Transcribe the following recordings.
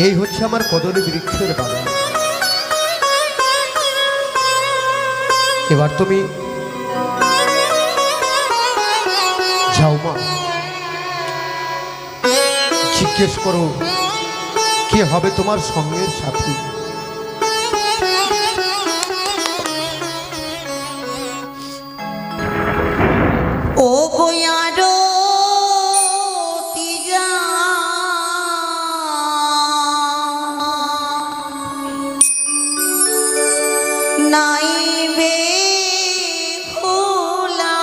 এই হচ্ছে আমার কদলী বৃক্ষের বাগান। এবার তুমি যাও মা, জিজ্ঞেস করো কে হবে তোমার সঙ্গের সাথী। ও গোয়ারো নাইবে খোলা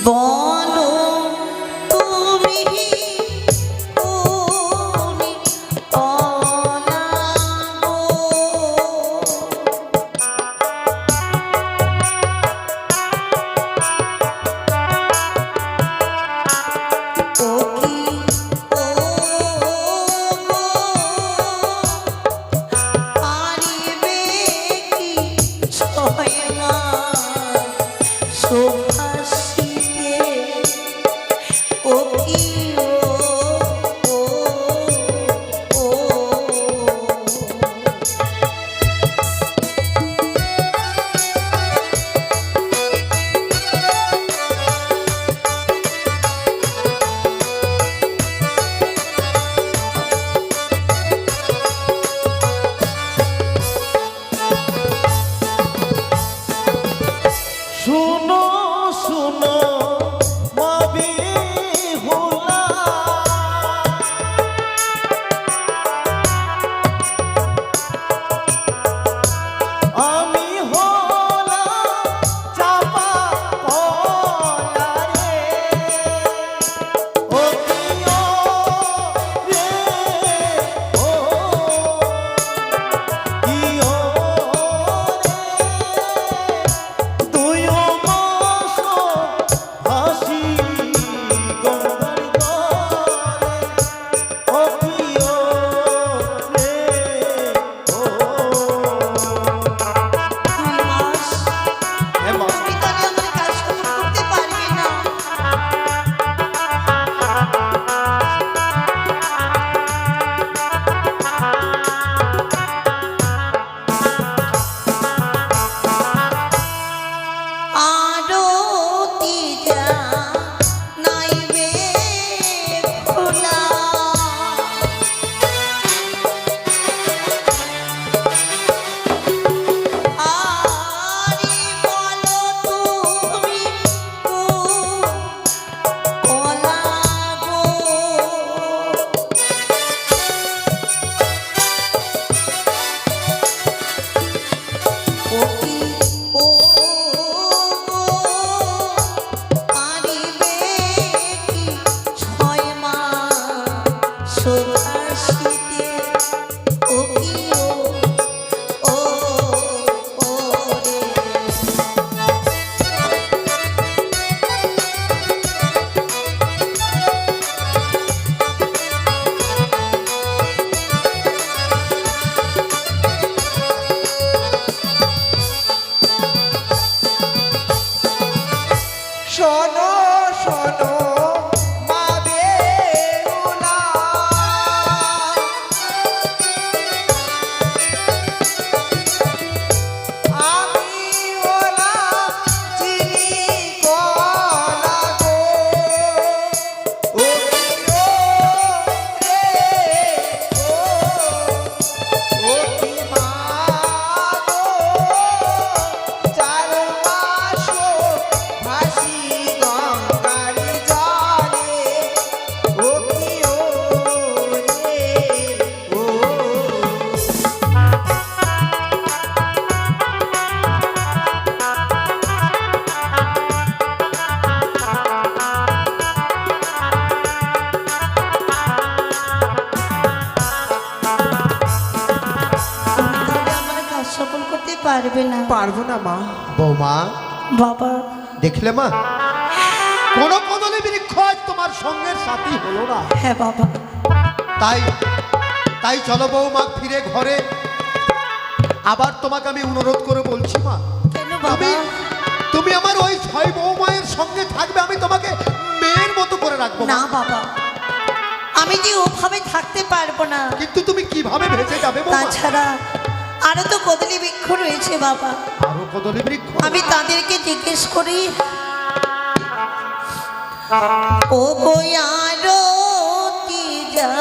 বলো তুমি কোনি অনাগো ও কি ও গো পারিবে কি ছয় মাস শোভাসিতে ও কি ও ও শুনো শুনো মাবি হোলা আমি হোলা চাপা পলা রে ও প্রিয় রে ও প্রিয় তুইও বসো হাসি গঙ্গার জলে ও প্রিয় রে ও 2 মাস হ্যাঁ মা, তুমি তাহলে আমার কাজ করতে পারবে না আরতি যা নাইবে খোলা আরি বলো তুমি ওলা গো ও কি ও গো পারিবে কি ছয় মাস শোভাসিতে ও কি ও ও রে শোনো শোনো মাবে ওলা আমি ওলা চিনি কলা গো ও প্রিয় রে ও কি মা গো 4 মাস ভাসি গঙ্গার জলে ও প্রিয় রে ও তুমি তাহলে আমার কাজ সফল করতে পারবে না পারবো না মা বৌমা বাবা দেখলে মা, কোন কদলী বৃক্ষ আজ তোমার সঙ্গের সাথী হলো না। হ্যাঁ বাবা তাই তাই চলো বৌমা ফিরে ঘরে। আবার তোমাকে আমি অনুরোধ করে বলছি মা, কেন বাবা তুমি তুমি আমার ওই ছয় বৌমায়ের সঙ্গে থাকবে, আমি তোমাকে মেয়ের মতো করে রাখবো না বাবা, আমি যে ওভাবে থাকতে পারবো না। কিন্তু তুমি কিভাবে ভেসে যাবে বৌমা? তাছাড়া আরো তো কদলী বৃক্ষ রয়েছে বাবা, আরো কদলী বৃক্ষ? আমি তাদেরকে জিজ্ঞেস করি, ও গোয়ারো কি যা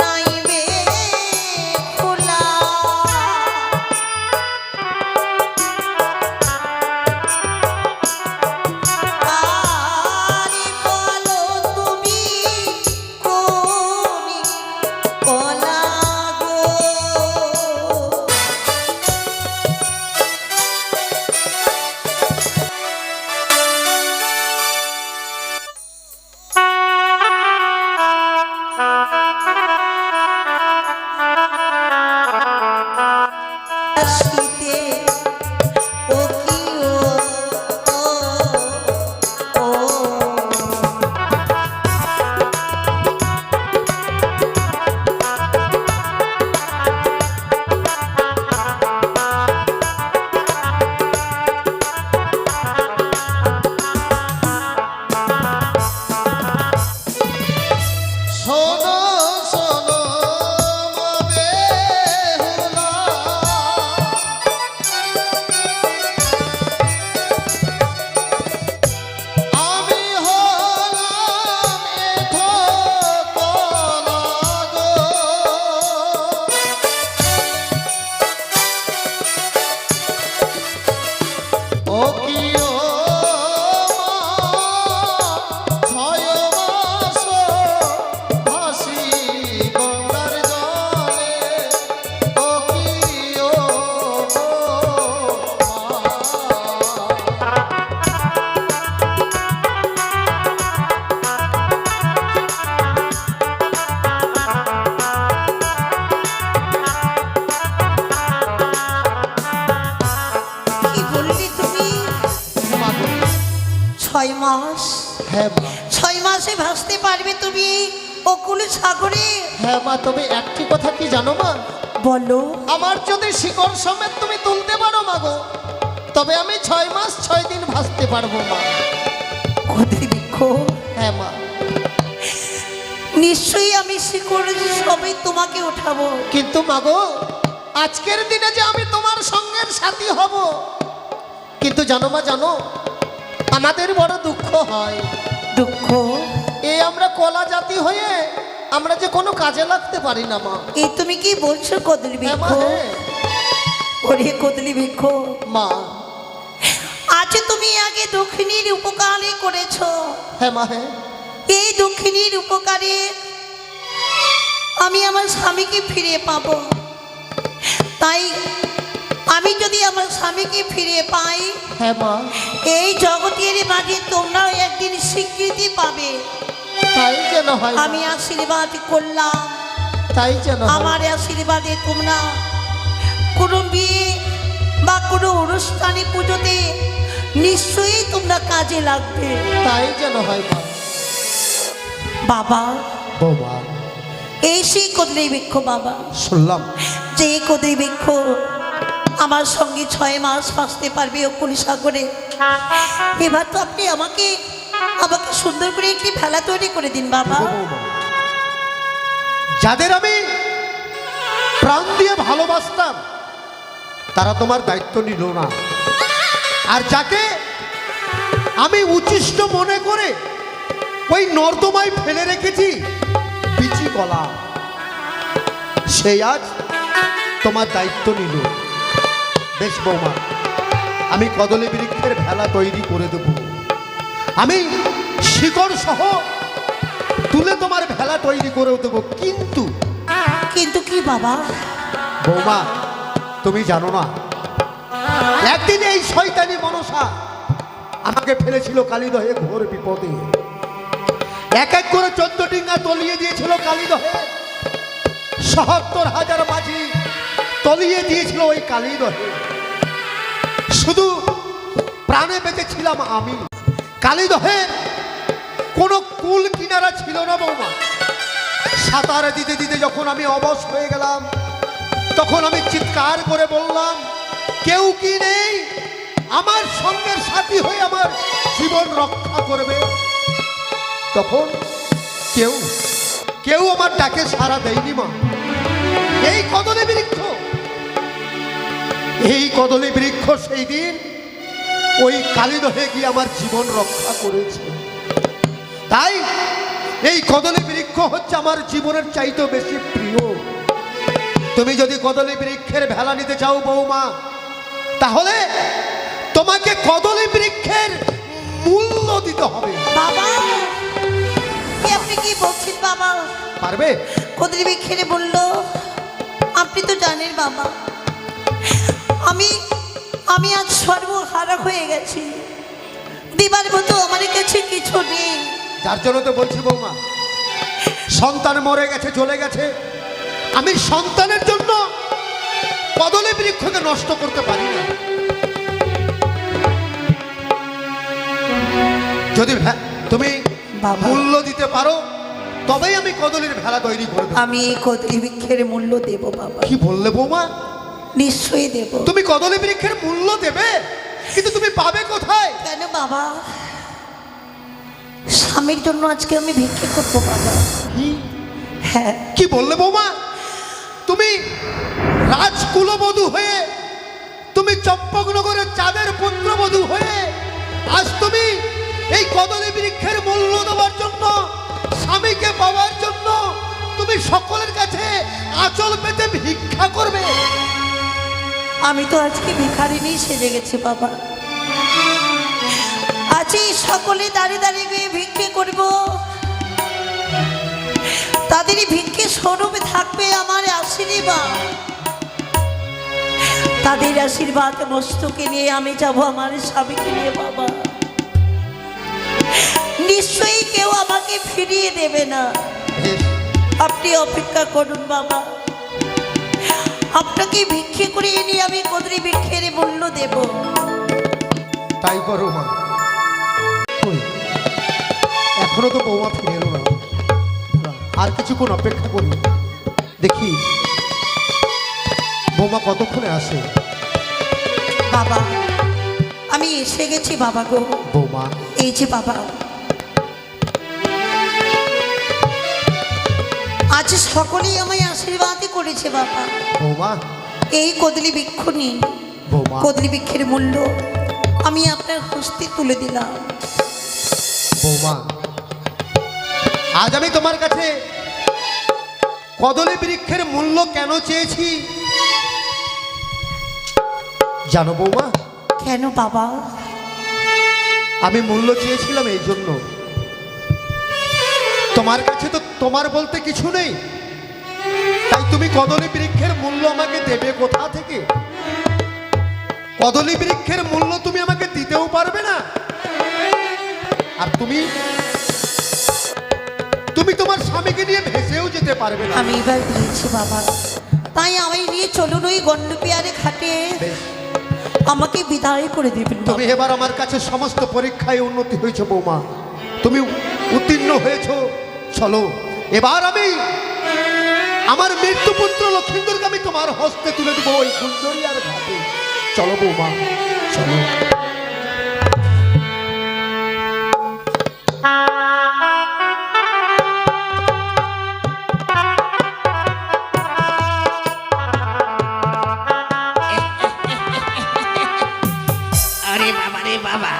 নাইবে খোলা, আরে বলো তুমি কোন কলা গো। শীতে ও কি ও শোনো শোনো মবে হুলা, আমি হলাম এঠো কলা গো। ও কি ও মা, ছয় মাস ভাসি গঙ্গার জলে, ও কি ও মা। কি বললি তুমি? মাগো, 6 মাস? হ্যাঁ মা, 6 মাসে ভাসতে পারবে তুমি অকুল সাগরে? হ্যাঁ মা, তবে একটি কথা কি জানো মা? বলো। আমার যদি শিকড় সমেত তুমি তুলতে পারো মাগো, তবে আমি 6 মাস 6 দিন ভাসতে পারবো মা। কদলী বৃক্ষ, হ্যাঁ মা, নিশ্চয়ই আমি শিকড় সবই তোমাকে উঠাবো। কিন্তু মাগো আজকের দিনে যে আমি তোমার সঙ্গের সাথী হব, কিন্তু জানো মা, জানো আমাদের বড় দুঃখ হয়। দুঃখ? এই আমরা কলা জাতি হয়ে আমরা যে কোনো কাজে লাগতে পারি না মা। এই তুমি কি বলছো কদলী হ্যাঁ বৃক্ষ? মা, হ্যাঁ। ওরে কদলী বৃক্ষ, মা, আজ তুমি আগে দক্ষিণীর উপকারে করেছো, হ্যাঁ মা, হ্যাঁ। এই দক্ষিণীর উপকারে আমি আমার স্বামীকে ফিরে পাবো। তাই আমি যদি আমার স্বামীকে ফিরে পাই, হ্যাঁ মা, এই জগতের মাঝে তোমরাও একদিন স্বীকৃতি পাবে। তাই যেন হয় মা, আমি আশীর্বাদ করলাম, তাই যেন হয়। আমার আশীর্বাদে তোমরা কোনো বিয়ে বা কোনো অনুষ্ঠানে পুজোতে নিশ্চয়ই তোমরা কাজে লাগবে। তাই যেন হয় মা। বাবা, বৌমা, এই সেই কদলী বৃক্ষ বাবা, শুনলাম। যে কদলী বৃক্ষ আমার সঙ্গে 6 মাস ভাসতে পারবে অকুল সাগরে। এবার তো আপনি আমাকে সুন্দর করে একটি ভেলা তৈরি করে দিন বাবা। বৌমা, যাদের আমি প্রাণ দিয়ে ভালোবাসতাম তারা তোমার দায়িত্ব নিল না, আর যাকে আমি উচ্ছিষ্ট মনে করে ওই নর্দমায় ফেলে রেখেছি বিচি গলা, সেই আজ তোমার দায়িত্ব নিল। বেশ বৌমা, আমি কদলী বৃক্ষের ভেলা তৈরি করে দেব, আমি শিকড় সহ তুলে তোমার ভেলা তৈরি করে দেবো। কিন্তু কিন্তু কি বাবা? বৌমা, তুমি জানো না, একদিন এই শয়তানি মনসা আমাকে ফেলেছিল কালীদহে ঘোর বিপদে। এক এক করে 14 ডিঙ্গা তলিয়ে দিয়েছিল কালীদহে, ৭৭,০০০ মাঝি তলিয়ে দিয়েছিল ওই কালীদহে। শুধু প্রাণে বেঁচে ছিলাম আমি। কালীদহে কোনো কুল কিনারা ছিল না বৌমা। সাঁতার দিতে দিতে যখন আমি অবশ হয়ে গেলাম, তখন আমি চিৎকার করে বললাম, কেউ কি নেই আমার সঙ্গের সাথী হয়ে আমার জীবন রক্ষা করবে, তখন কেউ কেউ আমার ডাকে সাড়া দেয়নি মা। এই কদলী বৃক্ষ, এই কদলী বৃক্ষ সেই দিন ওই কালীদহে গিয়ে আমার জীবন রক্ষা করেছে। তাই এই কদলী বৃক্ষ হচ্ছে আমার জীবনের চাইতেও বেশি প্রিয়। তুমি যদি কদলী বৃক্ষের ভেলা নিতে চাও বৌমা, তাহলে তোমাকে কদলী বৃক্ষের মূল্য দিতে হবে। বাবা, আপনি কি বলছেন বাবা? পারবে? কদলী বৃক্ষের বলল, আপনি তো জানেন বাবা, আমি আজ সর্বহারা হয়ে গেছি। দিবার মতো আমার কাছে কিছু নেই। যার জন্য তো বলছি বৌমা, সন্তান মরে গেছে, চলে গেছে, আমি সন্তানের জন্য কদলী বৃক্ষকে নষ্ট করতে পারি না। যদি তুমি বাবা। মূল্য দিতে পারো তবেই আমি কদলীর ভেলা তৈরি করব। আমি এই কদলী বৃক্ষের মূল্য দেব বাবা। কি বললে বৌমা? নিশ্চয়ই দেব। তুমি কদলী বৃক্ষের মূল্য দেবে, কিন্তু তুমি পাবে কোথায়? কেন বাবা? স্বামীর জন্য আজকে আমি ভিক্ষে করবো বাবা। হ্যাঁ। কি বললে বৌমা? তুমি রাজকুলবধূ হয়ে, তুমি চম্পকনগরের চাঁদের পুত্রবধূ হয়ে আজ তুমি এই কদলী বৃক্ষের মূল্য দেওয়ার জন্য, স্বামীকে পাওয়ার জন্য তুমি সকলের কাছে আঁচল পেতে ভিক্ষা করবে? আমি তো আজকে ভিখারিনী সেজে গেছি বাবা। আজই সকলে দাঁড়িয়ে দাঁড়িয়ে গিয়ে ভিক্ষে করব। তাদেরই ভিক্ষে স্বরূপে থাকবে আমার আশীর্বাদ। তাদের আশীর্বাদ মস্তকে নিয়ে আমি যাব আমার স্বামীকে নিয়ে বাবা। নিশ্চয়ই কেউ আমাকে ফিরিয়ে দেবে না। আপনি অপেক্ষা করুন বাবা। আপনাকে ভিক্ষে করে এনে আমি কদলী বৃক্ষের মূল্য দেব। তাই করো মা। কই, এখনো তো বৌমা ফিরে এলো না। আর কিছুক্ষণ অপেক্ষা করি, দেখি বৌমা কতক্ষণে আসে। বাবা, আমি এসে গেছি বাবা গো। বৌমা, এই যে বাবা, আজ সকলেই আমায় আশীর্বাদই করেছে বাবা। বৌমা, এই কদলী বৃক্ষ নিন। বৌমা, কদলী বৃক্ষের মূল্য আমি আপনার হস্তে তুলে দিলাম। বৌমা, আজ আমি তোমার কাছে কদলী বৃক্ষের মূল্য কেন চেয়েছি জানো বৌমা? কেন বাবা? আমি মূল্য চেয়েছিলাম এই জন্য, তোমার কাছে তো তোমার বলতে কিছু নেই, তাই তুমি কদলী বৃক্ষের মূল্য আমাকে দেবে কোথা থেকে? কদলী বৃক্ষের মূল্য তুমি আমাকে দিতেও পারবে না। আর তুমি তোমার স্বামীকে নিয়ে ভেসেও যেতে পারবে না। আমি এবার দিয়েছি বাবা, তাই আমি নিয়ে চলুন ওই গন্ডপিয়ারে ঘাটে, আমাকে বিদায় করে দেবেন। তুমি এবার আমার কাছে সমস্ত পরীক্ষায় উন্নতি হয়েছে বৌমা, তুমি উত্তীর্ণ হয়েছো। চলো এবার আমি আমার মৃত্যুপুত্র লক্ষ্মীন্দরকে আমি তোমার হস্তে তুলে দেবো ওই গুঞ্জরিয়ার ঘাটে। চলো বৌমা, চলো। আরে বাবা রে বাবা,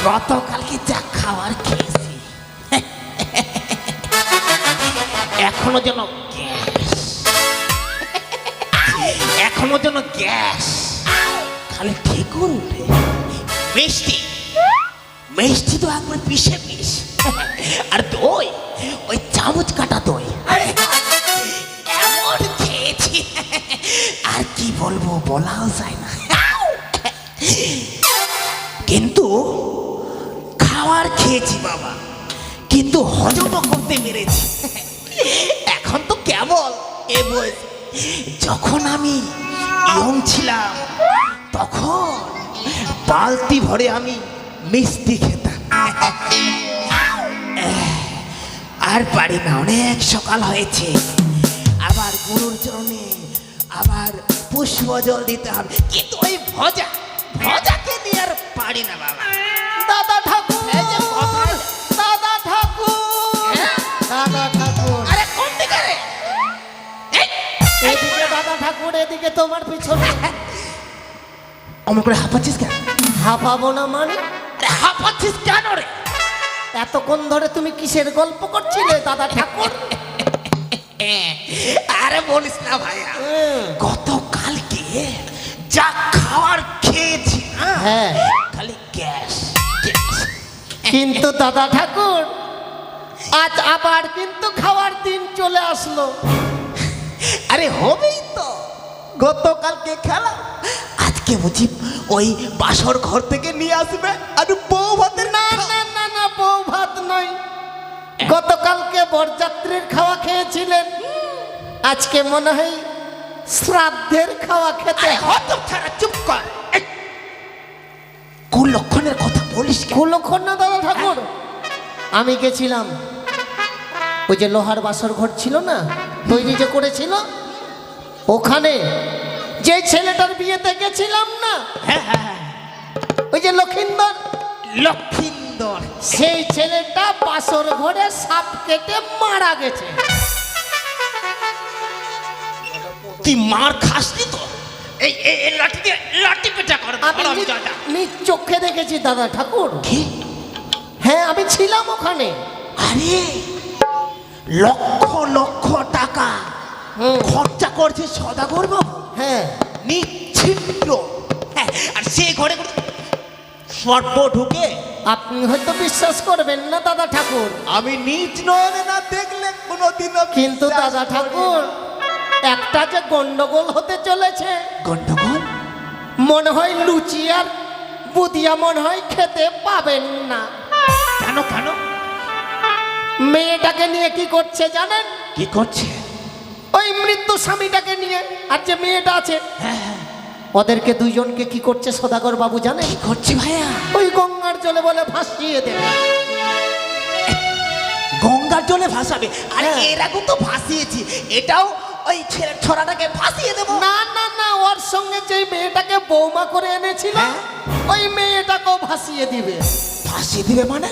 গতকালকে যা খাবার খেয়েছি এখনো যেন গ্যাস, এখনো যেন গ্যাস, খালি ঠিকুন উঠে। মিষ্টি মিষ্টি তো একবার পিষে পিস, আর দই ওই চামচ কাটা দই এমন খেয়েছি আর কি বলবো, বলাও যায় না। কিন্তু খাবার খেয়েছি বাবা, কিন্তু হজমও করতে পেরেছি। এখন তো কেবল এ বয়স, যখন আমি ইয়ং ছিলাম তখন বালতি ভরে আমি মিষ্টি খেতাম। আর পারি না, অনেক সকাল হয়েছে, আবার গুরুর চরণে আবার পুষ্প জল দিতে হবে, কিন্তু ওই ভজাকে নিয়ে আর পারি না বাবা। দাদা ঠাকুর, এই যে কথায়, দাদা ঠাকুর, হ্যাঁ? দাদা ঠাকুর, আরে কোন দিকে রে? এই, এদিকে দাদা ঠাকুর, এদিকে তোমার পিছনে। অমন করে হাঁপাচ্ছিস কেন? হাঁপাবো না মানে? আরে হাঁপাচ্ছিস কেন রে? এতক্ষণ ধরে তুমি কিসের গল্প করছিলে দাদা ঠাকুর? আরে বলিস না ভাইয়া, গতকালকে যা খাবার খেয়েছি না, হ্যাঁ। খালি গ্যাস। কিন্তু দাদা ঠাকুর, আজ আবার কিন্তু খাওয়ার দিন চলে আসলো। আরে হবেই তো, গতকালকে খেলা, আজকে বুঝি ওই বাসর ঘর থেকে নিয়ে আসবে আর বউ ভাতের না না না না, বউ ভাত নয়। গতকালকে বরযাত্রীর খাওয়া খেয়েছিলেন, আজকে মনে হয় শ্রাদ্ধের খাওয়া খেতে। আরে হত ছাড়া, চুপ কর। এই, কুলক্ষণের কথা বলিস কেন? কুলক্ষণ না দাদা ঠাকুর, আমি গেছিলাম, ওই যে লোহার বাসর ঘর ছিল না, তৈরি যে করেছিল, ওখানে যে ছেলেটার বিয়েতে গেছিলাম না, হ্যাঁ হ্যাঁ হ্যাঁ, ওই যে লক্ষিন্দর, লক্ষিন্দর। সেই ছেলেটা বাসর ঘরে সাপ কেটে মারা গেছে। তুই মার খাসনি তো? এই এই এই লাঠি দিয়ে লাঠি পেটা কর। আমি নিজ চোখে দেখেছি দাদা ঠাকুর। কি? হ্যাঁ, আমি ছিলাম ওখানে। আরে লক্ষ লক্ষ টাকা খরচা করছে সদাগর বাবু, হ্যাঁ, নিচ্ছিদ্র। হ্যাঁ, আর সেই ঘরে সর্প ঢুকে। আপনি হয়তো বিশ্বাস করবেন না দাদা ঠাকুর, আমি নিজ নয়নে না দেখলে কোনোদিনও। কিন্তু দাদা ঠাকুর, একটা যে গন্ডগোল হতে চলেছে। গন্ডগোল? মনে হয় লুচি আর বুদিয়া মনে হয় খেতে পাবেন না। কেন কেন? মেয়েটাকে নিয়ে কি করছে জানেন? কি করছে? ওই মৃত্যু স্বামীটাকে নিয়ে আর যে মেয়েটা আছে, হ্যাঁ, ওদেরকে দুইজনকে কি করছে সদাগর বাবু জানেন? কি করছে ভাইয়া? ওই গঙ্গার জলে বলে ভাসিয়ে দেবে। গঙ্গার জলে ভাসাবে? আরে হ্যাঁ। এর আগে তো ভাসিয়েছি, এটাও ওই ছেলে ছড়াটাকে ভাসিয়ে দেবো। না না না, ওর সঙ্গে যে মেয়েটাকে বৌমা করে এনেছিল, হ্যাঁ। ওই মেয়েটাকেও ভাসিয়ে দিবে। ভাসিয়ে দিবে মানে?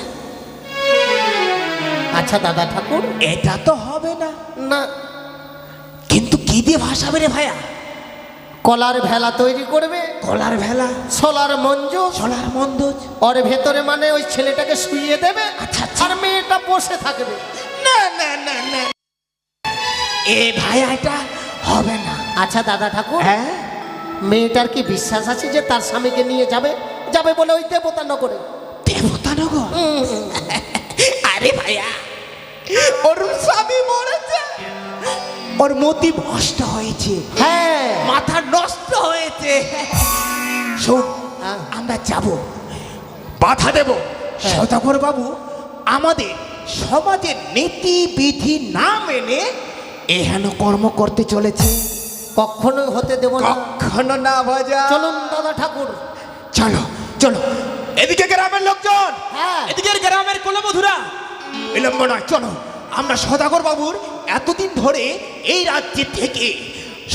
আচ্ছা দাদা ঠাকুর, এটা তো হবে না। না, কিন্তু কি দিয়ে ভাসাবে রে ভাইয়া? কলার ভেলা তৈরি করবে, কলার ভেলা, সোলার মঞ্জুস, সোলার মন্দজ। ওর ভেতরে মানে ওই ছেলেটাকে শুইয়ে দেবে, আচ্ছা, আচ্ছা। আর মেয়েটা বসে থাকবে। না না না না, এ ভাইয়া এটা হবে না। আচ্ছা দাদা ঠাকুর, হ্যাঁ, মেয়েটার কি বিশ্বাস আছে যে তার স্বামীকে নিয়ে যাবে যাবে বলে ওই দেবতা নগরে? দেবতানগর? আরে ভাইয়া, ওর স্বামী মরেছে, ওর মতি ভ্রষ্ট হয়েছে, হ্যাঁ, মাথা নষ্ট হয়েছে। শোন, হ্যাঁ। আমরা যাব, বাধা দেব। সদাগর বাবু আমাদের সমাজের নীতি বিধি না মেনে এহেন কর্ম করতে চলেছে। কখনোই হতে দেব না। কখনো না ভাজা। চলুন দাদা ঠাকুর। চলো চলো, এদিকে গ্রামের লোকজন, হ্যাঁ। এদিকে গ্রামের কুলবধূরা, বিলম্ব নয়, চলো। আমরা সদাগর বাবুর এতদিন ধরে এই রাজ্যে থেকে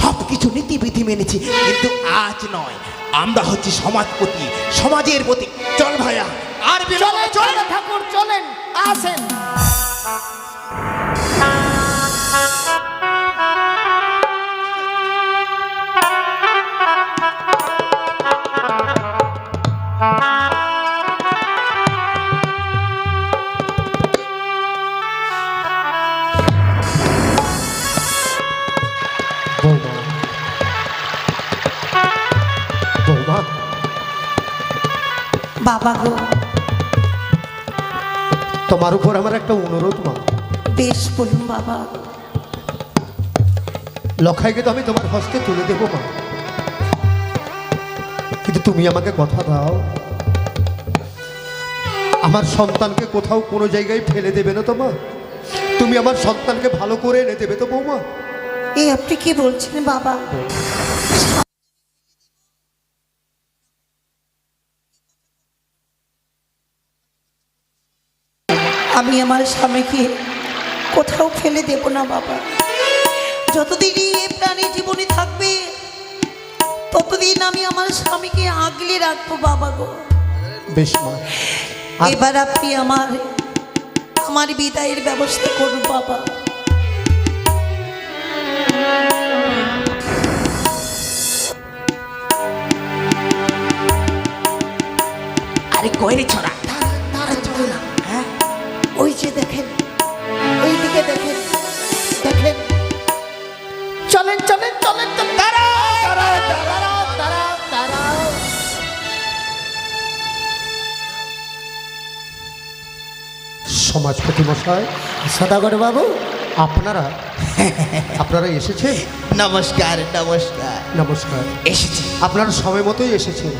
সবকিছু নীতিবিধি মেনেছি, কিন্তু আজ নয়। আমরা হচ্ছি সমাজপতি, সমাজের প্রতি। চল ভাইয়া, আর বিলম্ব চলেন চল। দাদা ঠাকুর, চলেন, আসেন। বৌমা, বাবা গো, তোমার উপর আমার একটা অনুরোধ মা। বেশ বলুন বাবা। লখাইকে তো আমি তোমার হস্তে তুলে দেবো মা, কিন্তু তুমি আমাকে কথা দাও, আমার সন্তানকে কোথাও কোনো জায়গায় ফেলে দেবে না তো মা? তুমি আমার সন্তানকে ভালো করে এনে দেবে তো বৌমা? এই আপনি কি বলছেন বাবা? আমি আমার স্বামীকে কোথাও ফেলে দেব না বাবা। যতদিন এই প্রাণী জীবনে থাকবে ততদিন আমি আমার স্বামীকে আগলে রাখবো বাবা গো। বেশ মা, আর এবার আপনি আমার আমার বিদায়ের ব্যবস্থা করুন বাবা। আরে কই রে ছড়া, তারা চল না। হ্যাঁ, ওই যে দেখেন, ওই দিকে দেখেন, দেখেন, চলেন চলেন চলেন চলেন। সমাজপতি মশাই, সদাগর বাবু, আপনারা আপনারা এসেছেন? নমস্কার নমস্কার। নমস্কার। এসেছি। আপনারা সময় মতোই এসেছেন,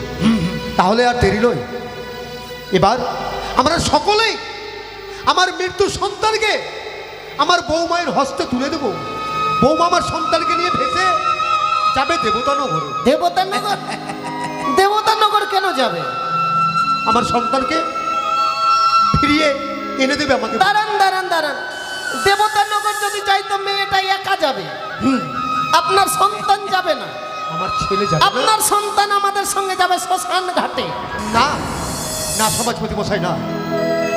তাহলে আর দেরি নয়। এবার আমরা সকলেই আমার মৃত্যু সন্তানকে আমার বৌমায়ের হস্তে তুলে দেব। বৌমা আমার সন্তানকে নিয়ে ভেসে যাবে দেবতানগরে। দেবতানগর? দেবতানগর কেন যাবে? আমার সন্তানকে ফিরিয়ে এনে দেবে আমাকে। দাঁড়ান দাঁড়ান দাঁড়ান, দেবতানগর যদি যাই তো মেয়েটা একা যাবে, আপনার সন্তান যাবে না। আমার ছেলে যাবে না? আপনার সন্তান আমাদের সঙ্গে যাবে শ্মশান ঘাটে। না না সমাজপতি মশাই, না।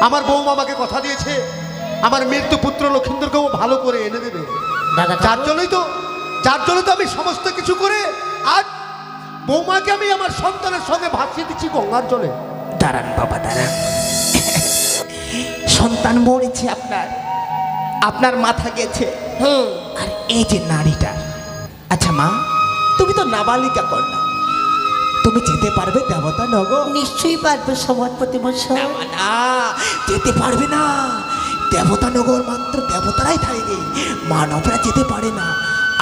আমার বৌমা আমাকে কথা দিয়েছে আমার মৃত্যু পুত্র লক্ষিন্দরকেও ভালো করে এনে দেবে। দাদা যার জন্যই তো আমি সমস্ত কিছু করে আজ বৌমাকে আমি আমার সন্তানের সঙ্গে ভাসিয়ে দিচ্ছি গঙ্গার জলে। দাঁড়ান বাবা দাঁড়ান। সন্তান মরেছে আপনার, আপনার মাথা গেছে। আর এই যে নারীটা, আচ্ছা মা, তুমি তো নাবালিকা কন্যা, তুমি যেতে পারবে দেবতা নগর? নিশ্চয়ই পারবো সমাজপতি মশাই। না, না, যেতে পারবে না। দেবতা নগর মাত্র দেবতারাই থাকে, মানবরা যেতে পারে না।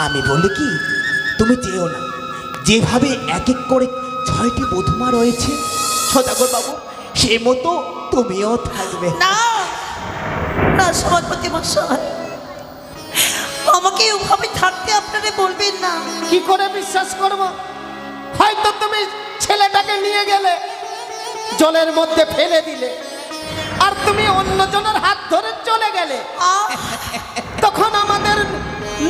আমি বলি কি, তুমি যেও না। যেভাবে এক এক করে 6টি বধূমা রয়েছে সদাগর বাবু, সে মতো তুমিও থাকবে। না না সমাজপতি মশাই, আমাকে ওভাবে থাকতে আপনারা বলবেন না। কি করে বিশ্বাস করব? হয়তো তুমি ছেলেটাকে নিয়ে গেলে, জলের মধ্যে ফেলে দিলে, আর তুমি অন্যজনের হাত ধরে চলে গেলে, আহ, তখন আমাদের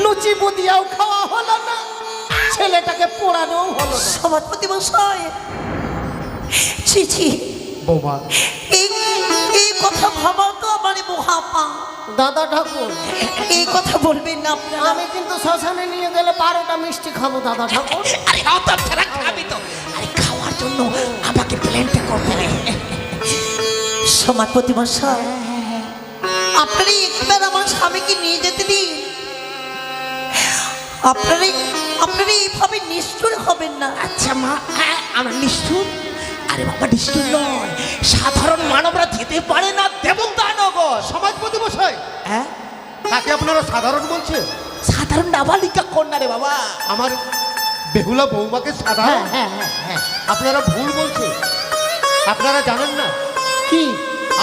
লুচি বুদিয়াও খাওয়া হলো না, ছেলেটাকে পোড়ানোও হলো না। সমাজপতি মশাই, ছি ছি, বৌমা, এই এই কথা ভাবা তো আমার মহাপা। দাদা ঠাকুর, এই কথা বলবেন না আপনারা। আমি কিন্তু শ্মশানে নিয়ে গেলে 12টা মিষ্টি খাবো দাদা ঠাকুর। আরে হাও তো ছাড়া খাবি তো। আরে খাওয়ার জন্য আমাকে প্ল্যানটা করতে হবে। সমাজপতি মশাই, আপনারা একবার আমার স্বামীকে নিয়ে যেতে দিন। আপনারা এইভাবে নিষ্ঠুর হবেন না। আচ্ছা মা, আমরা নিষ্ঠুর? আরে বাবা, নিষ্ঠুর নয়, সাধারণ মানবরা যেতে পারে না দেবতা নগর। সমাজপতি মশাই, হ্যাঁ, তাকে আপনারা সাধারণ বলছেন? সাধারণ নাবালিকা কন্যা রে বাবা। আমার বেহুলা বৌমাকে সাধারণ? হ্যাঁ হ্যাঁ হ্যাঁ। আপনারা ভুল বলছেন। আপনারা জানেন না কি?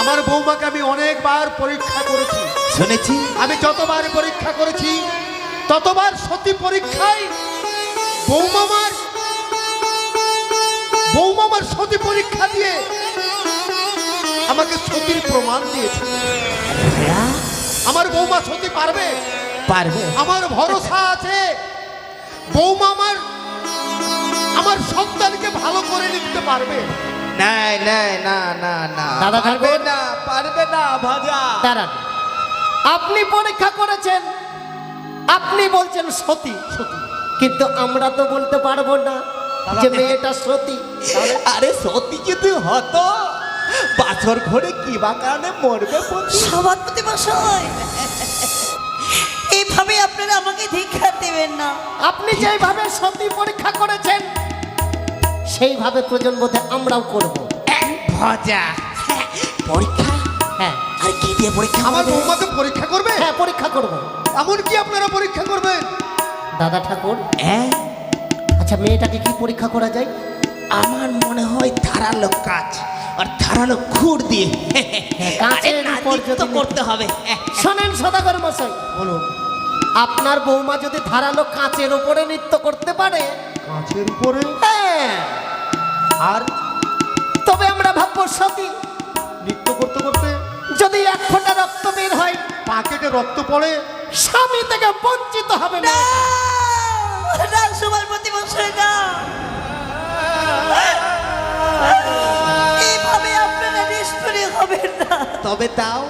আমার বৌমাকে আমি অনেকবার পরীক্ষা করেছি। শুনেছি। আমি যতবার পরীক্ষা করেছি ততবার সতী পরীক্ষায় বৌমামার সতী পরীক্ষা দিয়ে আমাকে সতীর প্রমাণ দিয়েছে। আমার বৌমা সতী পারবে? পারবে। আমার ভরসা আছে বৌমা আমার সন্তানকে ভালো করে নিতে পারবে। না না না না না, দাদা পারবে ঠাকুর। না, পারবে না ভাজা। দাঁড়ান, আপনি পরীক্ষা করেছেন, আপনি বলছেন সতী, কিন্তু আমরা তো বলতে পারবো না যে মেয়েটা সতী। আরে সত্যি যদি হতো, বাছর ঘরে কি বা কারণে মরবে পতি? সমাজপতি মশাই, এইভাবে আপনারা আমাকে ধিক্ষার দেবেন না। আপনি যেইভাবে সতী পরীক্ষা করেছেন সেইভাবে প্রজন্মতে আমরাও করব। ভাজা পরীক্ষা? হ্যাঁ আর কি দিয়ে পরীক্ষা? আমার হবে? বৌমাকে পরীক্ষা করবে? হ্যাঁ, পরীক্ষা করব। এমন কি আপনারা পরীক্ষা করবেন? দাদা ঠাকুর, হ্যাঁ, আচ্ছা মেয়েটাকে কি পরীক্ষা করা যায়? আমার মনে হয় ধারালো কাজ আর ধারালো খুর দিয়ে কাঁচের আরে উপর নালিশ তো যদি- করতে হবে। শোনেন সদাগর মশাই, বলুন। আপনার বৌমা যদি ধারালো কাঁচের উপরে নৃত্য করতে পারে, কাঁচের উপরে? হ্যাঁ, আর তবে আমরা ভাববো সতী। নৃত্য করতে করতে যদি 1 ফোঁটা রক্ত বের হয়, পা কেটে রক্ত পড়ে? স্বামী থেকে বঞ্চিত হবে না। না তবে তাও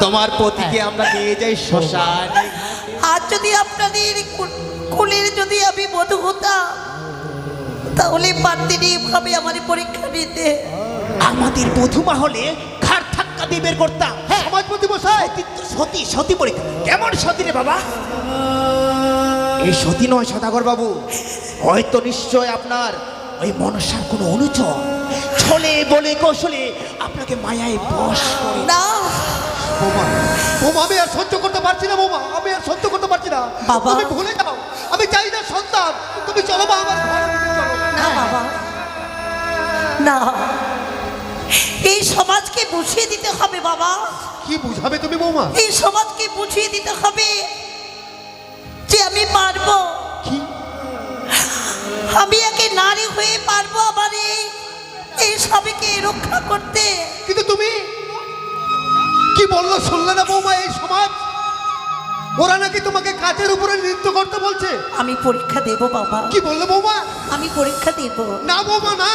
তোমার পতিকে আমরা নিয়ে যাই শ্মশানে। আর যদি আপনাদের কুলের যদি আমি বধূ হতাম তাহলে পারতেন এইভাবে আমার পরীক্ষা নিতে। আমাদের বধুমা হলে ঘাড় ধাক্কা দিয়ে বের করতাম। সমাজপতি মশাই, সতী সতী পরীক্ষা কেমন সতী রে বাবা? এই সতী নয় সদাগর বাবু, হয়তো নিশ্চয় আপনার ওই মনসার কোনো অনুচর ছলে বলে কৌশলে আপনাকে মায়ায় বশ করে। না বৌমা, বৌমা আমি আর সহ্য করতে পারছি না বৌমা, আমি আর সহ্য করতে পারছি না। বাবা। তুমি ভুলে যাও, আমি চাই না সন্তান। তুমি চলো মা, আমার ঘরে চলো। না বাবা, না, এই সমাজকে বুঝিয়ে দিতে হবে বাবা। কি বুঝাবে তুমি বৌমা? এই সমাজকে বুঝিয়ে দিতে হবে যে আমি পারবো, কি? আমি একে নারী হয়ে পারবো আমার এই সবাইকে রক্ষা করতে। কিন্তু তুমি কি বললো শুনলে না বৌমা? এই সমাজ ওরা নাকি তোমাকে কাজের উপরে নৃত্য করতে বলছে। আমি পরীক্ষা দেব বাবা, কি বললে বৌমা? আমি পরীক্ষা দেব। না বৌমা না,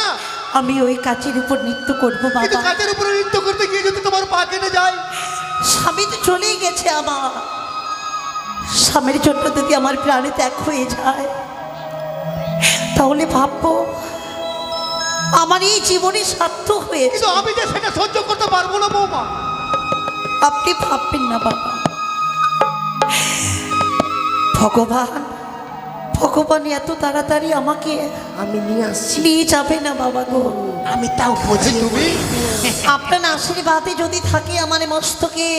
আমি ওই কাজের উপর নৃত্য করব কিন্তু বাবা। কাজের উপরে নৃত্য করতে গিয়ে যদি তোমার পা কেটে যায়? স্বামী তো চলেই গেছে আমার, স্বামীর জন্য যদি আমার প্রাণে ত্যাগ হয়ে যায় তাহলে ভাববো আমার এই জীবনে সার্থক হয়েছে। কিন্তু আমি যে সেটা সহ্য করতে পারবো না বৌমা। আপনি ভাববেন না বাবা, ভগবান ভগবান এত তাড়াতাড়ি আমাকে আমি নিয়ে আসছি, নিয়ে যাবে না বাবা গো। আমি তাও বুঝি। তুমি আপনার আশীর্বাদে যদি থাকে আমার মস্তকে,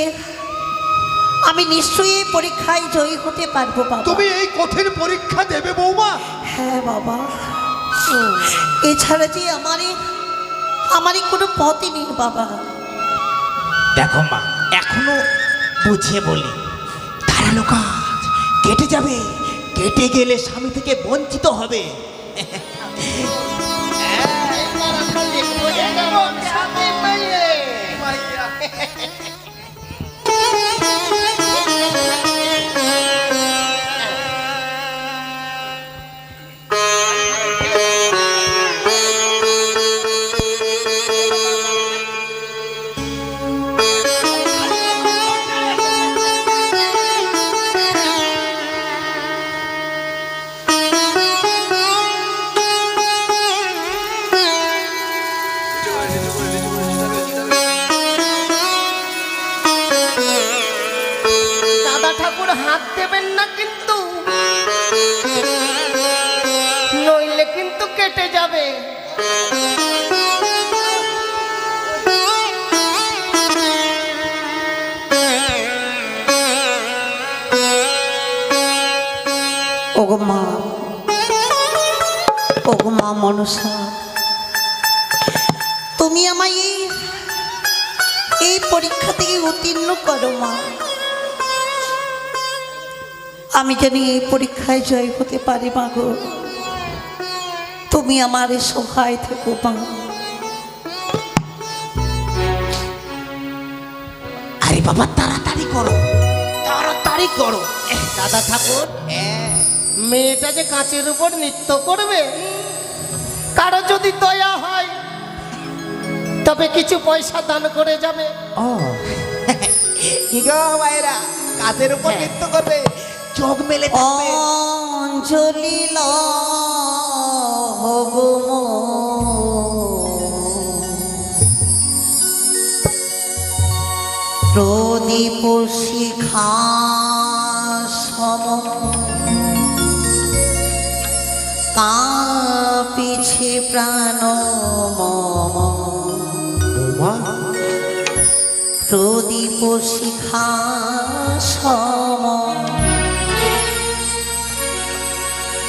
আমি নিশ্চয়ই এই পরীক্ষায় জয়ী হতে পারবো বাবা। তুমি এই কঠিন পরীক্ষা দেবে বৌমা? হ্যাঁ বাবা, এছাড়া যে আমারই কোনো পথই নেই বাবা। দেখো মা, এখনো বুঝে বলি, ধারালো কাজ কেটে যাবে, কেটে গেলে স্বামী থেকে বঞ্চিত হবে। দাদা ঠাকুর হাত দেবেন না কিন্তু, নইলে কিন্তু কেটে যাবে। ওগো মা, ওগো মা মনসা, তুমি আমায় এই পরীক্ষা থেকে উত্তীর্ণ করো মা। আমি জানি এই পরীক্ষায় জয় হতে পারি মা গো। তুমি আমার সহায় থেকো মা। আরে বাবা, তাড়াতাড়ি করো, তাড়াতাড়ি করো। দাদা ঠাকুর, মেয়েটা যে কাঁচের উপর নৃত্য করবে, কারো যদি দয়া হয় তবে কিছু পয়সা দান করে যাবে। ও কি গো ভাইরা, কাজের উপর নৃত্য করবে, চোখ মেলে থাকবে। অঞ্জলি লহো মো, প্রদীপ শিখা সম, কাঁপিছে প্রাণ মম। বৌমা, প্রদীপ শিখা সম,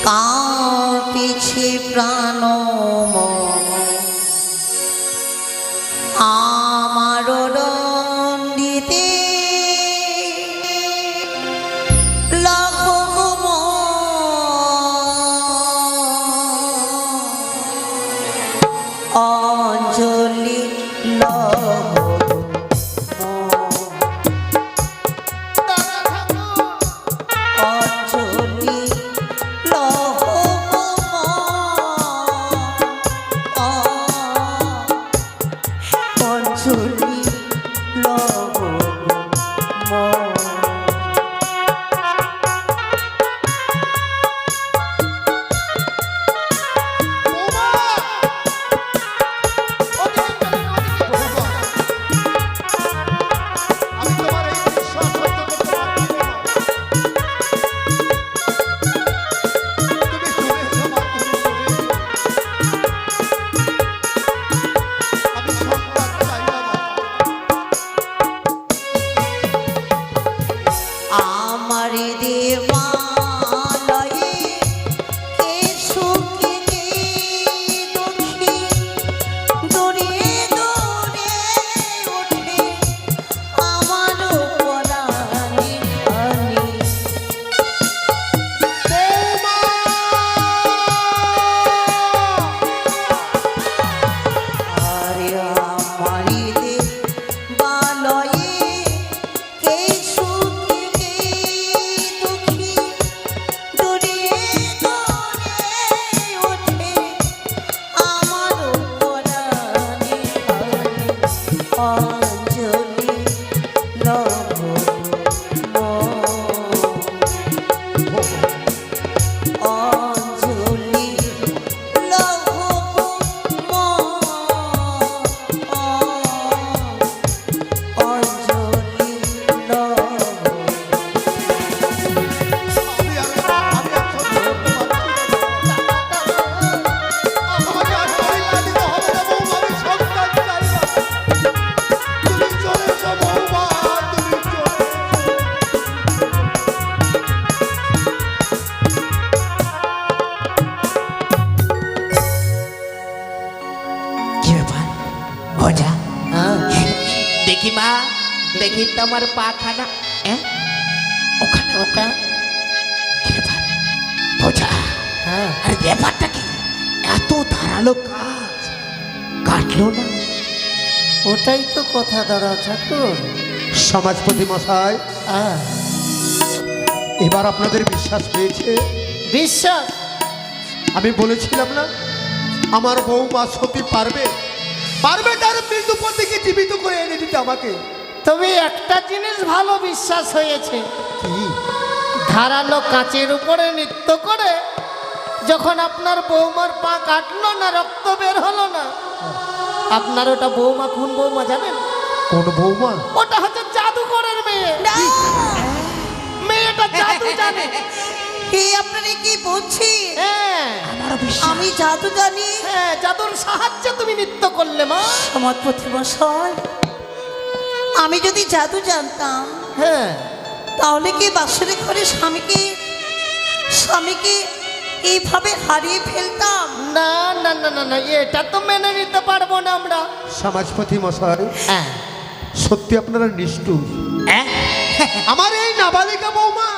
কাঁপিছে প্রাণ মম। আমার দণ্ডিতে লহো মো, অঞ্জলি লহো মো, দাদা ঠাকুর, অঞ্জলি লহো মো। দেখি তোমার পাখানা। ওখানে ওটা কি ব্যাপার? বোঝা। হ্যাঁ আরে ব্যাপারটা কি? এত ধারালো কাজ কাটলো না? ওটাই তো কথা দাদা ঠাকুর। সমাজপতি মশাই, হ্যাঁ এবার আপনাদের বিশ্বাস পেয়েছে? বিশ্বাস? আমি বলেছিলাম না আমার বৌমা সতী পারবে, পারবে তার মৃত্যুপতিকে জীবিত করে এনে দিতে আমাকে। তবে একটা জিনিস ভালো বিশ্বাস হয়েছে, কি? ধারালো কাচের উপরে নৃত্য করে যখন আপনার বৌমার পা কাটলো না, রক্ত বের হলো না, আপনার ওটা বৌমা কোন বৌমা জানেন? কোন বৌমা? ওটা হচ্ছে জাদুকরের মেয়ে। না, মেয়েটা জাদু জানে। এই আপনারা কি বলছেন? হ্যাঁ আমারও বিশ্বাস। আমি জাদু জানি? হ্যাঁ, জাদুর সাহায্যে তুমি নৃত্য করলে মা। সমাজপতি মশাই, আমি যদি জাদু জানতাম হ্যাঁ তাহলে কি বাসরে ঘরে স্বামীকে এইভাবে হারিয়ে ফেলতাম? না না না না না, এটা তো মেনে নিতে পারবো না আমরা। সমাজপতি মশাই, হ্যাঁ সত্যি আপনারা নিষ্ঠুর। আমার এই নাবালিকা বৌমা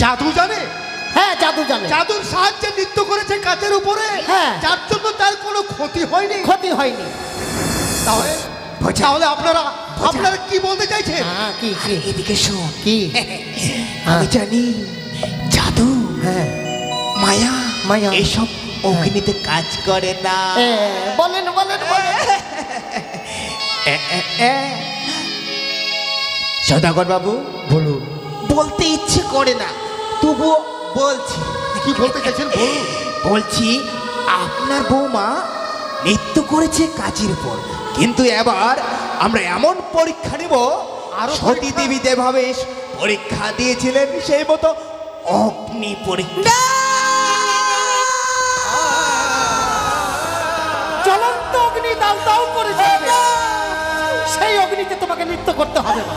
জাদু জানে, হ্যাঁ জাদু জানে, জাদুর সাহায্যে নৃত্য করেছে কাচের উপরে, হ্যাঁ। যার জন্য তার কোনো ক্ষতি হয়নি। ক্ষতি হয়নি। তাহলে তাহলে আপনারা আপনারা কি বলতে চাইছেন? হ্যাঁ কি কি এদিকে শোন। কি? আমি জানি জাদু, হ্যাঁ মায়া মায়া। এসব অগ্নিতে কাজ করে না। বলেন বলেন বলেন। সদাগর বাবু, বলুন, বলতে ইচ্ছে করে না, তবুও বলছি। কি বলতে চাইছেন বলুন। বলছি আপনার বৌমা নৃত্য করেছে কাজের উপর, কিন্তু এবার আমরা এমন পরীক্ষা নিব, আরো সতী পরীক্ষা? দেবী যেভাবে পরীক্ষা দিয়েছিলেন সেই মতো অগ্নি পরীক্ষা। জ্বলন্ত অগ্নি দাও দাও করে জ্বলবে। সেই অগ্নিতে তোমাকে নৃত্য করতে হবে না।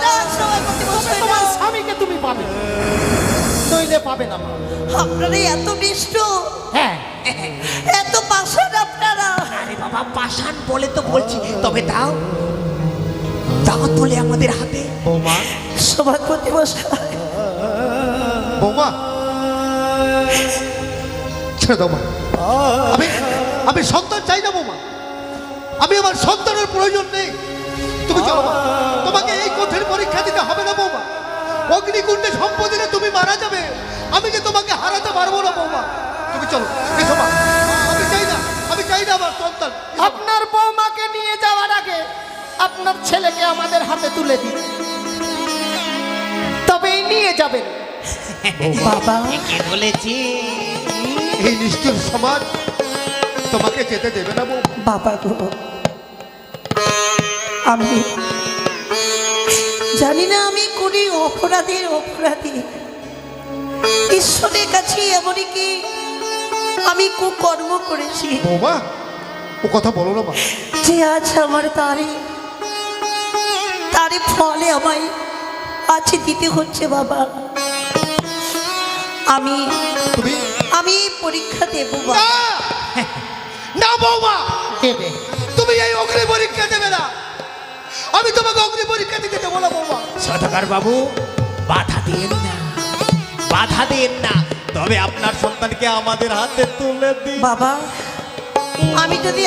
না, সমাজপতি মশাই, না। তোমার স্বামীকে তুমি পাবে, নইলে পাবে না মা। আপনারা এত নিষ্ঠুর, হ্যাঁ এত পাষাণ আপনারা। আরে বাবা, পাষাণ বলে তো বলছি, তবে দাও দাও তোলে আমাদের হাতে। বৌমা, সমাজপতি মশাই, বৌমা ছেড়ে দাও মা। আমি আমি সন্তান চাই না বৌমা, আমি আমার সন্তানের প্রয়োজন নেই। তুমি চলো মা, তোমাকে এই কঠিন পরীক্ষা দিতে হবে না বৌমা। অগ্নিকুণ্ডে সম্পদিনে তুমি মারা যাবে, আমি যে তোমাকে হারাতে পারবো না বৌমা। তুমি চলো, এসো মা। আমি চাই না আমার সন্তান। আপনার বৌমাকে নিয়ে যাওয়ার আগে আপনার ছেলেকে আমাদের হাতে তুলে দিন, তবেই নিয়ে যাবেন। বাবা, কে বলেছি? এই নিষ্ঠুর সমাজ তোমাকে যেতে দেবে না বৌমা। বাবা গো, আমি জানি না আমি কোন অপরাধী। ঈশ্বরের কাছে এমনকি আমি কুকর্ম করেছি বৌমা, ও কথা বলো না মা। যে আজ আমার তারই ফলে আমায় আছে দিতে হচ্ছে বাবা। তুমি আমি পরীক্ষা দেবো বাবা। না, না বৌমা, দেবে। তুমি এই অগ্নি পরীক্ষা দেবে না। আমি তোমাকে অগ্নি পরীক্ষা দিতে দেবো না বৌমা। সদাগর বাবু, বাধা দিন না, বাধা দিন না, তবে আপনার সন্তানকে আমাদের হাতে তুলে দিন। বাবা, আমি যদি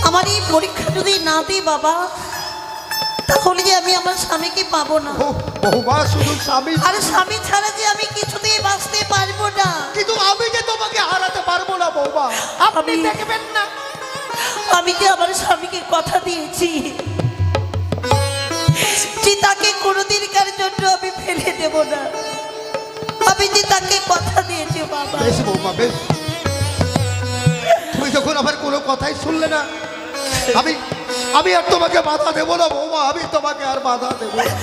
আমার এই পরীক্ষা যদি না দিই বাবা, তাহলে যে আমি আমার স্বামীকে পাবো না। বৌমা, শুধু স্বামী, আর স্বামী ছাড়া যে আমি কিছুতেই বাঁচতে পারবো না। কিন্তু আমি যে তোমাকে হারাতে পারবো না বৌমা। আপনি দেখবেন না, আমি যে আমার স্বামীকে কথা দিয়েছি যে তাকে কোনোদিনকার জন্য আমি ফেলে দেব না। আমি যে তাকে কথা দিয়েছি বাবা। বেশ বৌমা, বেশ। তুমি যখন আমার কোনো কথাই শুনলে না, আমি আর তোমাকে বাধা দেবো না বৌমা। আমি তোমাকে আর বাধা দেবো না।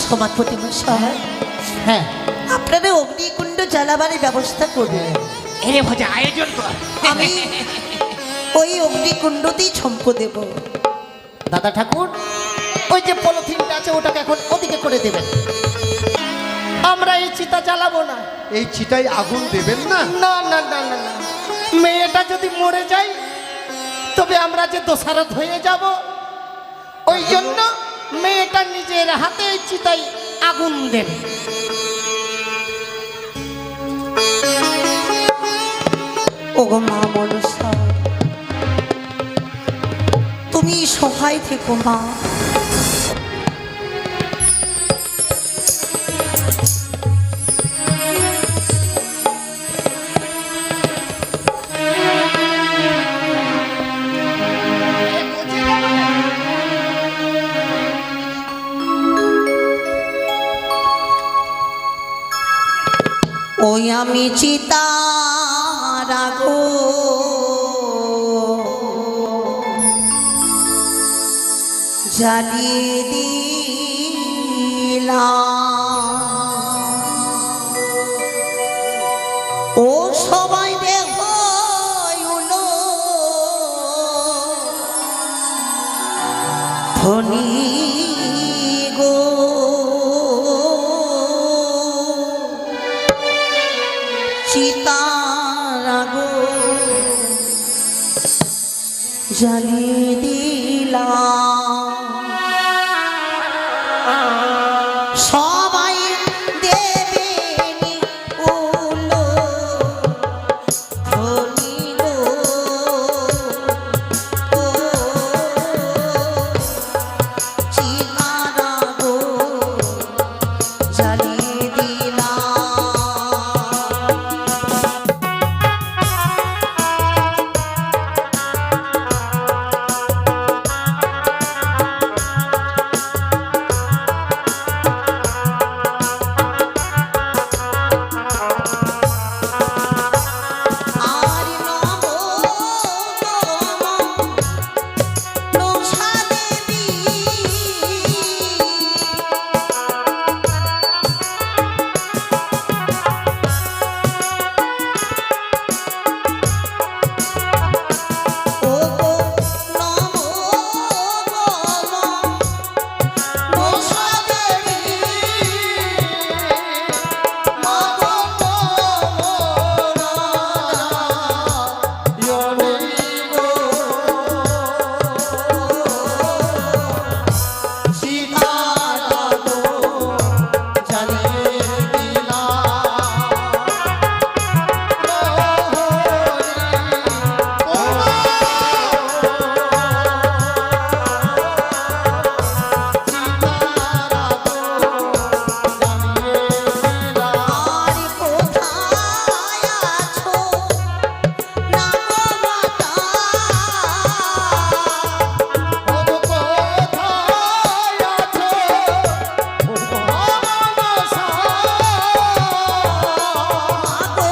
সমাজপতি মশাই, হ্যাঁ আপনারা অগ্নিকুণ্ড জ্বালাবার ব্যবস্থা করবেন। এরে ভজা, আয়োজন কর। আমি ওই অগ্নিকুণ্ডতেই ঝম্প দেব। দাদা ঠাকুর, ওই যে পলিথিনটা আছে ওটাকে এখন ওদিকে করে দেবেন। আমরা এই চিতা জ্বালাবো না। এই চিতায় আগুন দেবেন না। না না না না না, মেয়েটা যদি মরে যায় তবে আমরা যে দোষারত হয়ে যাব, জন্য মেয়েটা নিজের হাতে চিতায় আগুন দেবে। ওগো মা মনসা, তুমি সহায় থেকো মা। ওই আমি চিতার আগুন জ্বালিয়ে দিলাম। ও সবাই দেখো ধনী গো, চিতার আগুন জ্বালিয়ে দিলাম। সবাই দেবে উলো ধনী গো, ও চিতার আগুন জ্বালিয়ে দিলাম। আর নমো মনসা দেবী, ওগো নমো মনসা দেবী, আর কোথায় আছো নাগমাতা, মাগো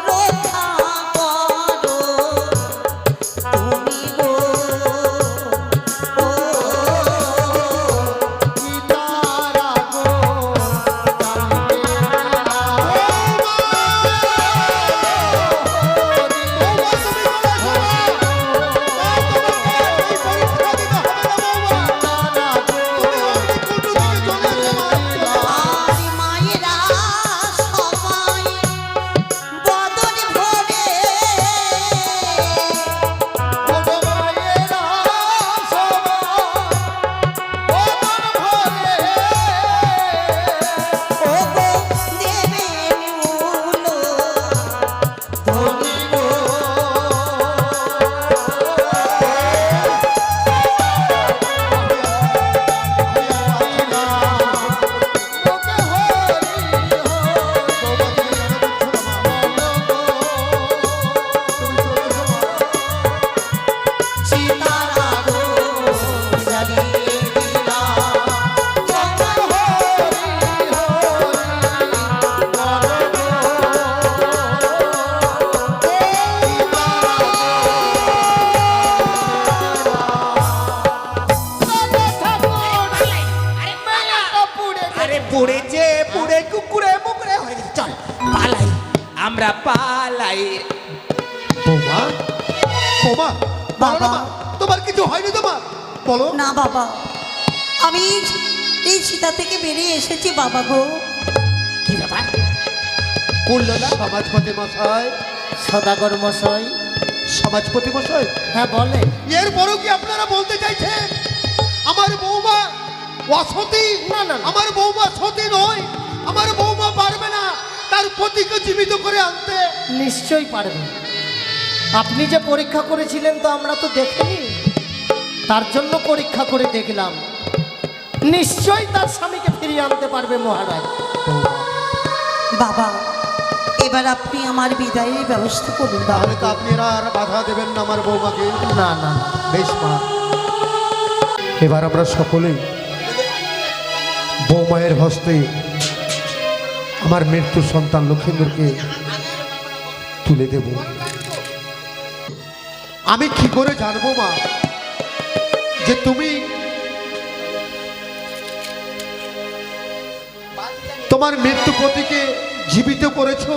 রক্ষা করো তুমি গো, ও আর মায়েরা সবাই বদন ভরে, ওগো দেবে উলো ধনী গো, চিতার আগুন জ্বালিয়ে দিলাম। আরে পুড়েছে, পুড়ে কুকুরে মুকুরে হয়ে গেছে। চল পালাই, আমরা পালাই। বৌমা, বৌমা, বলো না বাবা। মা, তোমার কিছু হয়নি তোমার? বলো। না বাবা, আমি এই চিতা থেকে বেরিয়ে এসেছি বাবা গো। কি ব্যাপার? করলো না সমাজপতি মশাই? সদাগর মশাই, সমাজপতি মশাই, হ্যাঁ বলে। এরপরও কি আপনারা বলতে চাইছেন আমার বৌমা অসতী না, না, না। আমার বৌমা সতী নয়, আমার বৌমা পারবে না তার পতিকে জীবিত করে আনতে। নিশ্চয়ই পারবেন। আপনি যে পরীক্ষা করেছিলেন তো আমরা তো দেখিনি, তার জন্য পরীক্ষা করে দেখলাম। নিশ্চয়ই তার স্বামীকে ফিরিয়ে আনতে পারবে মহারাজ। বাবা, এবার আপনি আমার বিদায়ের ব্যবস্থা করুন বাবা। তাহলে তো আপনারা আর বাধা দেবেন না আমার বৌমাকে? না না, বেশ মা, এবার আমরা সকলেই বৌমায়ের হস্তে আমার মৃত্যু সন্তান লক্ষেন্দ্রকে তুলে দেব। আমি কি করে জানবো মা যে তুমি তোমার মৃত্যুপতিকে জীবিত করেছো?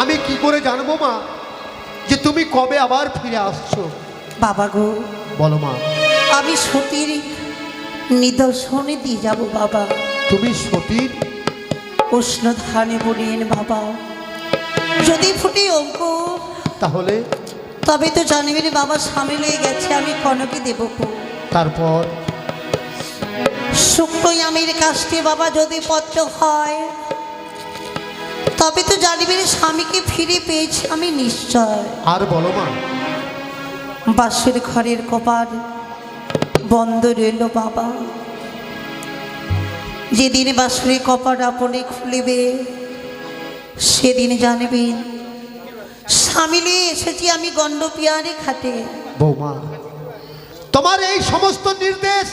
আমি কি করে জানবো মা যে তুমি কবে আবার ফিরে আসছো? বাবা গো, বলো মা। আমি সতীর নিদর্শনে দিয়ে যাব বাবা। তুমি সতীর? উষ্ণ ধানে বলিয়েন বাবা, যদি ফুটে অঙ্কুর তাহলে তবে তো জানবি রে বাবা, স্বামী লয়ে গেছে আমি কনকে দেব। তারপর শুক্তো আমের কাছটি বাবা যদি পত্র হয় তবে তো জানবি রে স্বামীকে ফিরে পেয়েছি আমি নিশ্চয়। আর বলো মা। বাসের ঘরের কপাট বন্ধ রইল বাবা, যেদিন বাসুরের কপাট আপনি খুলিবে সেদিন জানবেন স্বামী নিয়ে এসেছি আমি গণ্ডপিয়ারে খাটে। বৌমা, তোমার এই সমস্ত নির্দেশ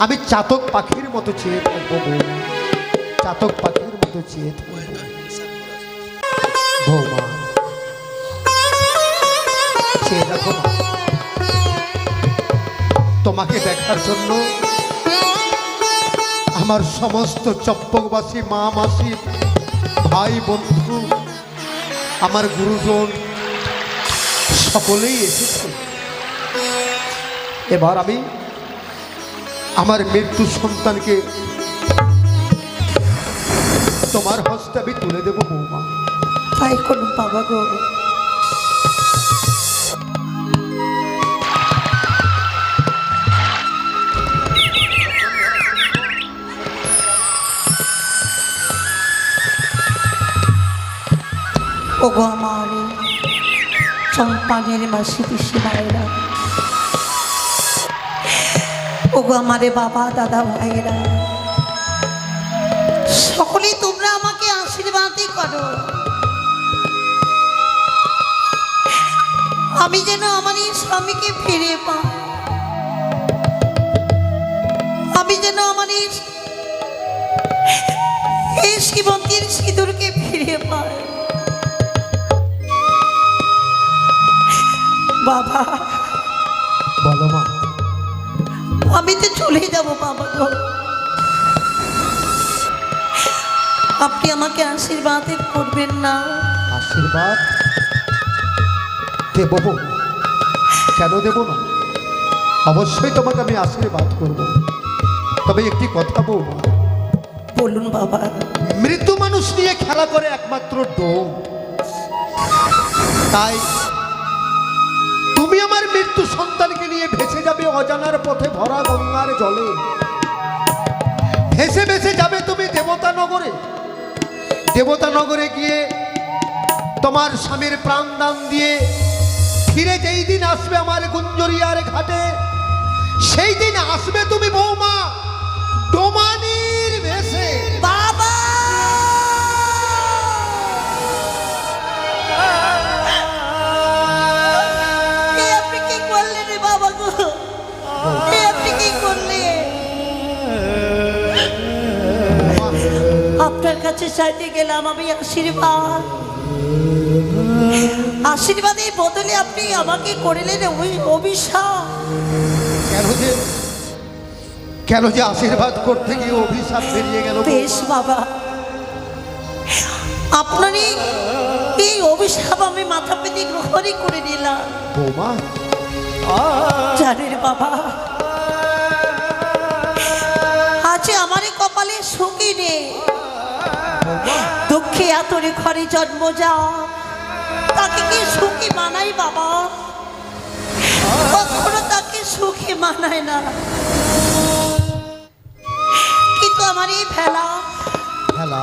আমি চাতক পাখির মতো চেয়ে থাকবো বৌমা, চাতক পাখির মতো চেয়ে থাকবো বৌমা। চেয়ে দেখো মা, তোমাকে দেখার জন্য আমার সমস্ত চম্পকবাসী মা মাসি ভাই বন্ধু আমার গুরুজন সকলেই এসেছে। এবার আমি আমার মৃত্যু সন্তানকে তোমার হস্তে আমি তুলে দেব বৌমা। তাই করুন বাবা গো। ওগো আমার চম্পানের মাসি পিসি ভাইরা, ওগো আমারে বাবা দাদা ভাইরা, সকলেই তোমরা আমাকে আশীর্বাদই করো। আমি যেন আমার এই স্বামীকে ফিরে পাই, আমি যেন আমার এই শ্রীমন্তীর সিঁদুরকে ফিরে পাই। বাবা, বলো মা। আমি তো চলে যাব বাবা গো, আপনি আমাকে আশীর্বাদ করবেন না? আশীর্বাদ দেব বৌমা, কেন দেব না? অবশ্যই তোমাকে আমি আশীর্বাদ করব। তবে একটি কথা বৌমা, বলুন বাবা। মৃত্যু মানুষ নিয়ে খেলা করে একমাত্র ডোম। তাই তুমি আমার মৃত্যু সন্তানকে নিয়ে ভেসে যাবে অজানার পথে ভরা গঙ্গার জলে। ভেসে ভেসে যাবে তুমি দেবতা নগরে। দেবতা নগরে গিয়ে তোমার স্বামীর প্রাণদান দিয়ে ফিরে যেই দিন আসবে আমার গুঞ্জরিয়ার ঘাটে, সেই দিন আসবে তুমি বৌমা ডোমানির ভেসে। বাবা, আপনি কি করলেন রে বাবা গো? আপনি কি করলেন? আপনার কাছে চাইতে গেলাম আমি আশীর্বাদ, আশীর্বাদের বদলে আপনি আমাকে করলেন অভিশাপ। কেন যে আশীর্বাদ করতে গিয়ে অভিশাপ বেরিয়ে গেল? বেশ বাবা, আপনার এই অভিশাপ আমি মাথা পেতে গ্রহণই করে নিলাম। বৌমা, জানেন বাবা, আজ আমার কপালে সুখী নেই, দুঃখে এতরে ঘরে জন্ম যা তাকে কি সুখী মানাই বাবা? কখনো তাকে সুখে মানায় না, কিন্তু আমার এই ফেলা, খেলা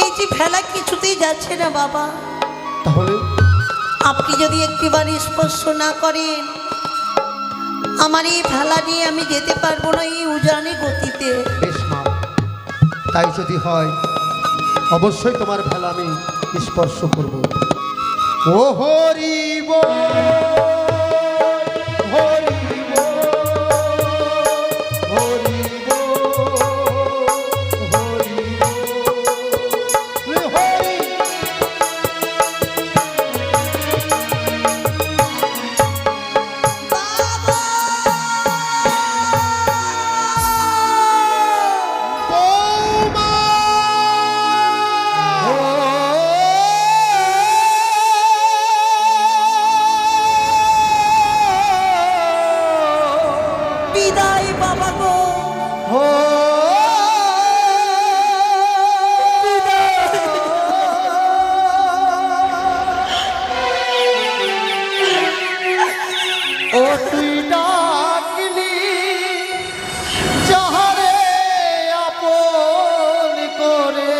এই যে ফেলা কিছুতেই যাচ্ছে না বাবা। তাহলে আপনি যদি একটিবার স্পর্শ না করেন, আমার এই ফেলা নিয়ে আমি যেতে পারবো না এই উজানে গতিতে। বেশ মা, তাই যদি হয় অবশ্যই তোমার ভেলা আমি স্পর্শ করব। ও হরিব হরিব হরিব হরিব হরি। বিদায় বাবা গো। ও তুই ডাকলি যাহারে আপন করে,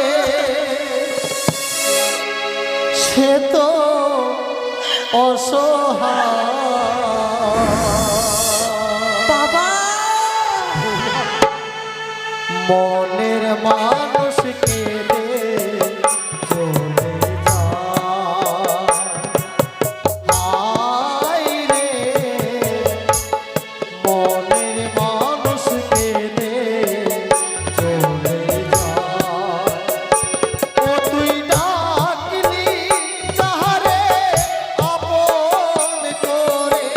সে তো অসহায়। বাবা মনের মানুষকে রে চলে যায়। হায় রে মনের মানুষকে রে চলে যায়। ও তুই ডাকলি যাহারে আপন করে,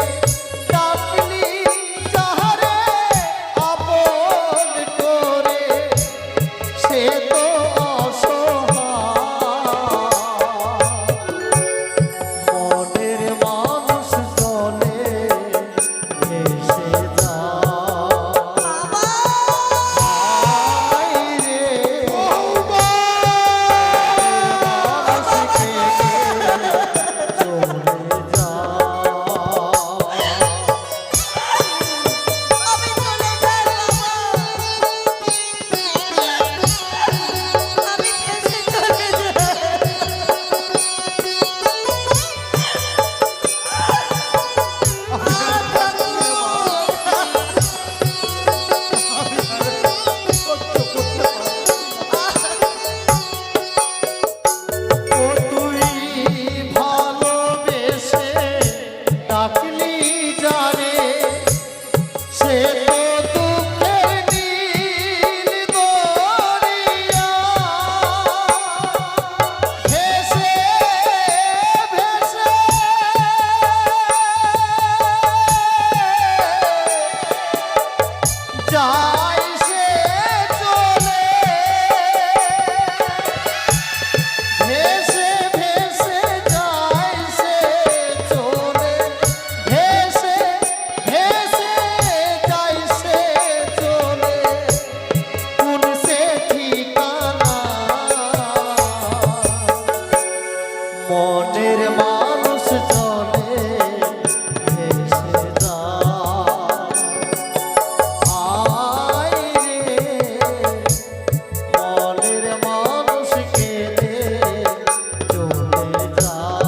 ডাকলি যাহারে আপন করে, সে তো অসহায়। মনের মানুষ জলে ভেসে যায়। হায় রে মানুষকে চলে যায়। আমি চলে যাই বাবা, আমি ভেসে চলে যাই। ও তুই ভালোবেসে ডাকলি যারে, সে তো দুঃখের নীল দরিয়া ভেসে ভেসে যায় সে চলে। ভেসে ভেসে যায় সে চলে, ভেসে ভেসে যায় সে চলে, কোন সে ঠিকানা। মনের মানুষ জলে ভেসে যায়। হায় রে মনের মানুষকে রে চলে যায়।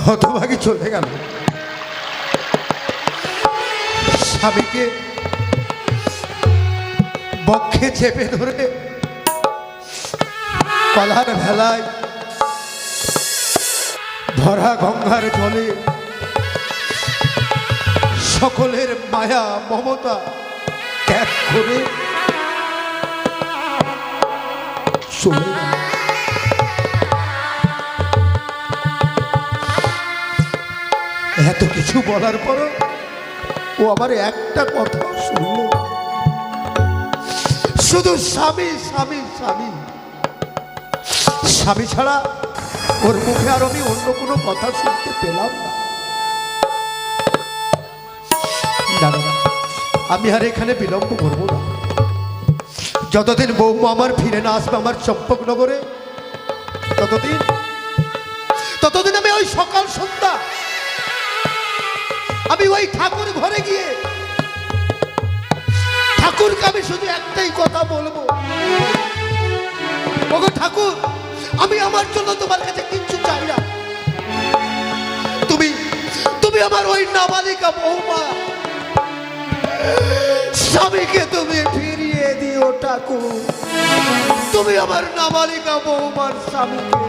হতভাগী চলে গেল। স্বামীকে বক্ষে চেপে ধরে কলার ভেলায় ভরা গঙ্গার জলে সকলের মায়া মমতা ত্যাগ করে চলে গেল। এত কিছু বলার পরও ও আমার একটা কথা শুনল, শুধু স্বামী স্বামী স্বামী স্বামী ছাড়া ওর মুখে আর আমি অন্য কোনো কথা শুনতে পেলাম না। না না, আমি আর এখানে বিলম্ব করবো না। যতদিন বৌমা আমার ফিরে না আসবে আমার চম্পকনগরে, ততদিন আমি ওই সকাল সন্ধ্যা আমি ওই ঠাকুর ঘরে গিয়ে ঠাকুরকে আমি শুধু একটাই কথা বলবো, ওগো ঠাকুর, আমি আমার জন্য তোমার কাছে কিচ্ছু চাই না। তুমি আমার ওই নাবালিকা বৌমা স্বামীকে তুমি ফিরিয়ে দিও ঠাকুর। তুমি আমার নাবালিকা বৌমার স্বামীকে